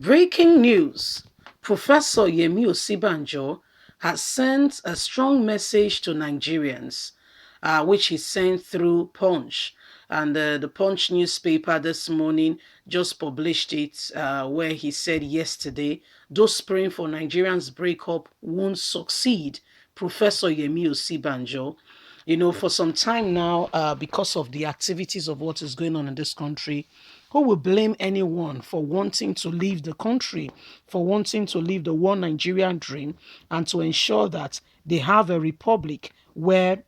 Breaking news. Professor Yemi Osinbajo has sent a strong message to Nigerians, which he sent through Punch. And the Punch newspaper this morning just published it, where he said yesterday, those praying for Nigerians' breakup won't succeed. Professor Yemi Osinbajo. For some time now, because of the activities of what is going on in this country, who will blame anyone for wanting to leave the country, for wanting to live the one Nigerian dream, and to ensure that they have a republic where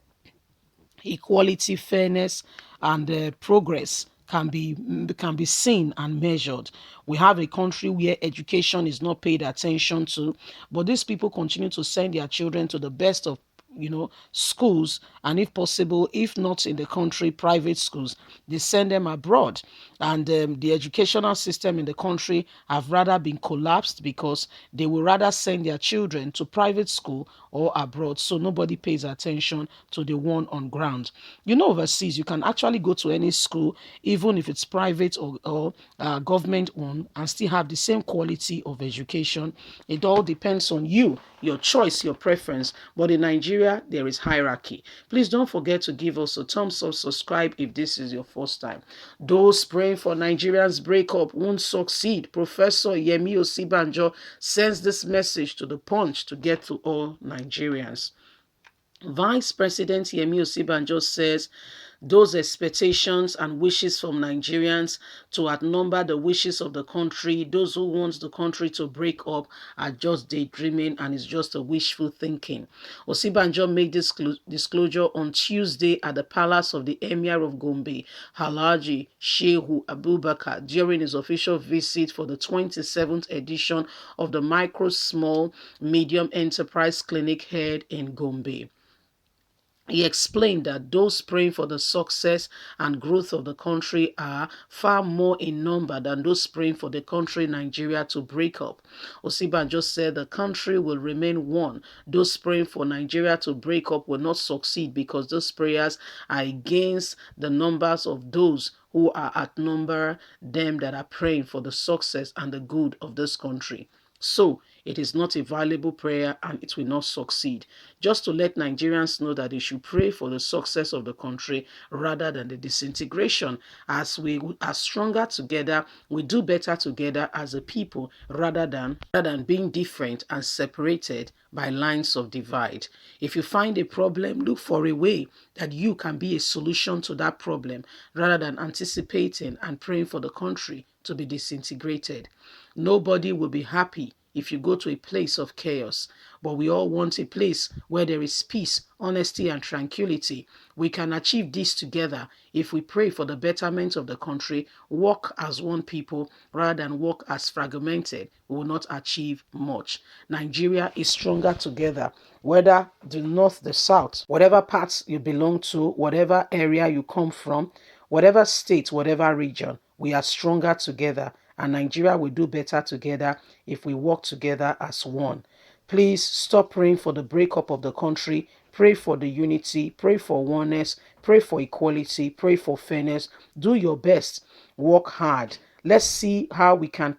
equality, fairness, and progress can be seen and measured. We have a country where education is not paid attention to, but these people continue to send their children to the best of schools, and if possible, if not in the country, private schools, they send them abroad. And the educational system in the country have rather been collapsed because they will rather send their children to private school or abroad, so nobody pays attention to the one on ground. Overseas you can actually go to any school, even if it's private or government owned, and still have the same quality of education. It all depends on you, your choice, your preference. But in Nigeria, there is hierarchy. Please don't forget to give us a thumbs up, subscribe if this is your first time. Those praying for Nigerians' breakup won't succeed. Professor Yemi Osinbajo sends this message to the Punch to get to all Nigerians. Vice President Yemi Osinbajo says those expectations and wishes from Nigerians to outnumber the wishes of the country, those who want the country to break up, are just daydreaming and it's just a wishful thinking. Osinbajo made this disclosure on Tuesday at the palace of the Emir of Gombe, Alhaji Shehu Abubakar, during his official visit for the 27th edition of the Micro, Small, Medium Enterprise Clinic held in Gombe. He explained that those praying for the success and growth of the country are far more in number than those praying for the country Nigeria to break up. Osinbajo said the country will remain one. Those praying for Nigeria to break up will not succeed because those prayers are against the numbers of those who are outnumber them that are praying for the success and the good of this country. So it is not a valuable prayer and it will not succeed. Just to let Nigerians know that they should pray for the success of the country rather than the disintegration. As we are stronger together, we do better together as a people rather than being different and separated by lines of divide. If you find a problem, look for a way that you can be a solution to that problem rather than anticipating and praying for the country to be disintegrated. Nobody will be happy if you go to a place of chaos, but we all want a place where there is peace, honesty, and tranquility. We can achieve this together if we pray for the betterment of the country, work as one people rather than work as fragmented. We will not achieve much. Nigeria is stronger together, whether the north, the south, whatever parts you belong to, whatever area you come from, whatever state, whatever region. We are stronger together, and Nigeria will do better together if we work together as one. Please stop praying for the breakup of the country. Pray for the unity, pray for oneness, pray for equality, pray for fairness. Do your best, work hard. Let's see how we can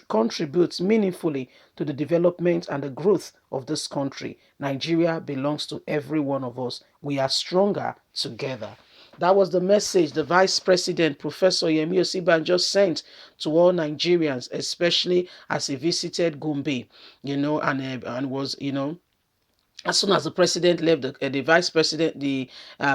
contribute meaningfully to the development and the growth of this country. Nigeria belongs to every one of us. We are stronger together. That was the message the Vice President, Professor Yemi Osinbajo, sent to all Nigerians, especially as he visited Gombe, and was, as soon as the president left, the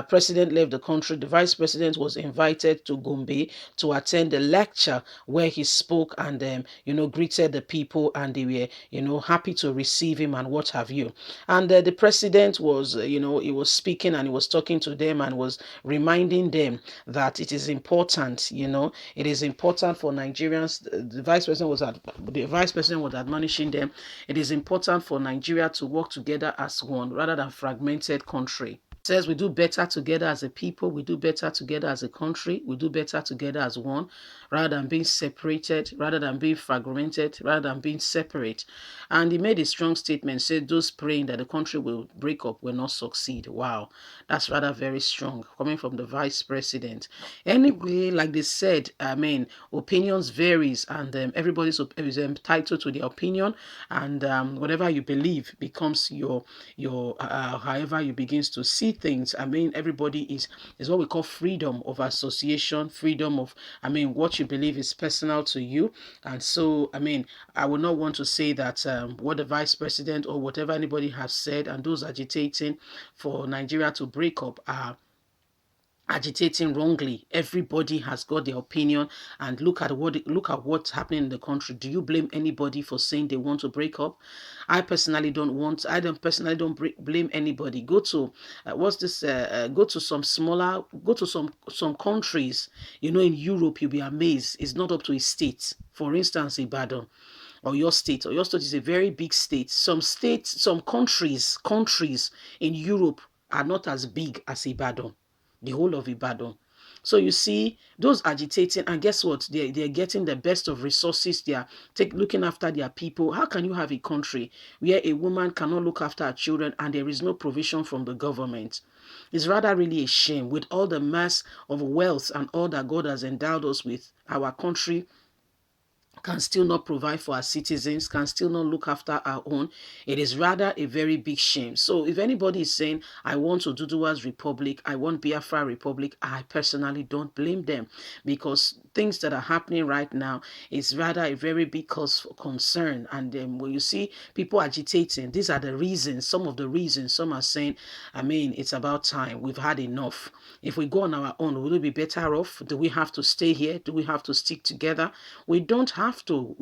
president left the country, the vice president was invited to Gombe to attend the lecture where he spoke and greeted the people, and they were happy to receive him and what have you. And the president was he was speaking and he was talking to them and was reminding them that it is important. It is important for Nigerians. The vice president was admonishing them. It is important for Nigeria to work together as one rather than fragmented country. Says we do better together as a people, we do better together as a country, we do better together as one, rather than being separated, rather than being fragmented, rather than being separate. And he made a strong statement, said those praying that the country will break up will not succeed. Wow, that's rather very strong, coming from the vice president. Anyway, like they said, I mean, opinions varies, and everybody's is entitled to their opinion, and whatever you believe becomes your however you begins to see things. I mean, everybody is what we call freedom of association, freedom of, I mean, what you believe is personal to you. And so, I mean, I would not want to say that what the vice president or whatever anybody has said and those agitating for Nigeria to break up are agitating wrongly. Everybody has got their opinion, and look at what's happening in the country. Do you blame anybody for saying they want to break up? I don't personally don't blame anybody. Go to what's this go to some smaller, go to some countries, in Europe. You'll be amazed, it's not up to a state. For instance, Ibadan or your state. Or your state is a very big state. Some states, some countries in Europe are not as big as Ibadan, the whole of Ibadan. So you see, those agitating, and guess what? They're getting the best of resources. They are looking after their people. How can you have a country where a woman cannot look after her children and there is no provision from the government? It's rather really a shame with all the mass of wealth and all that God has endowed us with. Our country can still not provide for our citizens, can still not look after our own. It is rather a very big shame. So if anybody is saying, I want Oduduwa's Republic, I want Biafra Republic, I personally don't blame them, because things that are happening right now is rather a very big cause for concern. And then when you see people agitating, these are the reasons, some of the reasons. Some are saying, I mean, it's about time. We've had enough. If we go on our own, will we be better off? Do we have to stay here? Do we have to stick together? We don't have to,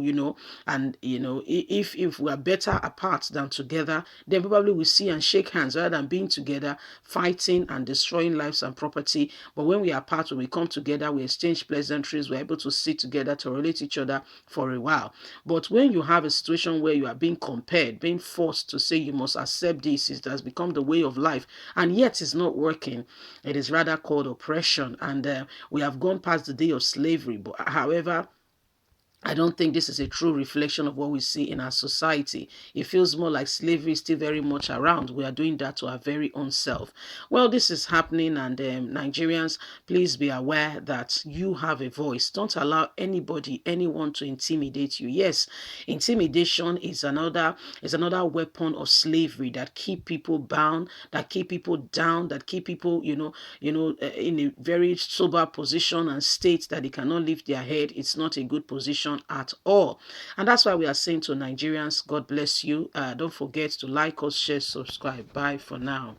and if we are better apart than together, then probably we see and shake hands rather than being together, fighting and destroying lives and property. But when we are apart, when we come together, we exchange pleasantries, we're able to sit together to relate each other for a while. But when you have a situation where you are being compared, being forced to say you must accept this, it has become the way of life, and yet it's not working, it is rather called oppression. And we have gone past the day of slavery. But however, I don't think this is a true reflection of what we see in our society. It feels more like slavery is still very much around. We are doing that to our very own self. Well, this is happening, and Nigerians, please be aware that you have a voice. Don't allow anybody, anyone to intimidate you. Yes, intimidation is another weapon of slavery that keep people bound, that keep people down, that keep people, in a very sober position and state that they cannot lift their head. It's not a good position at all. And that's why we are saying to Nigerians, God bless you. Don't forget to like us, share, subscribe. Bye for now.